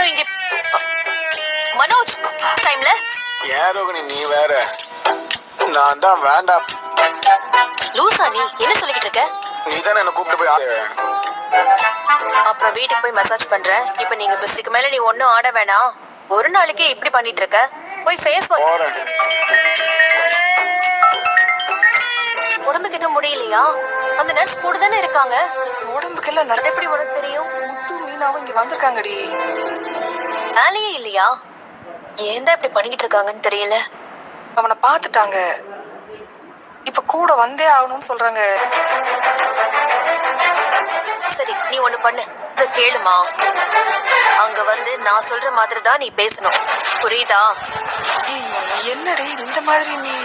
அப்புறம் இங்க மனோஜ் டைம்ல ஏன் ரோகிணி நீ வேற, நான் தான் வேண்டாம். லூசா நீ என்ன சொல்லிக்கிட்டு இருக்க? நீ தானே என்ன கூப்பிட்டு போய் அப்புறம் வீட்டுக்கு போய் மசாஜ் பண்றேன். இப்ப நீங்க இதுக்கு மேல நீ ஒன்னும் ஆட வேணாம். ஒரு நாளைக்கே இப்படி பண்ணிட்டு இருக்க. போய் ஃபேஸ் போறேன். உடம்புக்கு எதுவும் முடியலையா? அந்த நர்ஸ் கூட தானே இருக்காங்க. உடம்புக்கெல்லாம் அது எப்படி உனக்கு தெரியும்? முத்து மீனாவும் இங்க வந்திருக்காங்கடி. வேலையே இல்லையா? ஏன் தான் இப்படி பண்ணிக்கிட்டு இருக்காங்கன்னு தெரியல. அவனை பாத்துட்டாங்க, இப்ப கூட வந்தே ஆகணும்னு சொல்றாங்க. சரி நீ ஒண்ணு பண்ணு, இத கேளுமா. அங்க வந்து நான் சொல்ற மாதிரி தான் நீ பேசணும், புரியுதா? என்னடி இந்த மாதிரி நீ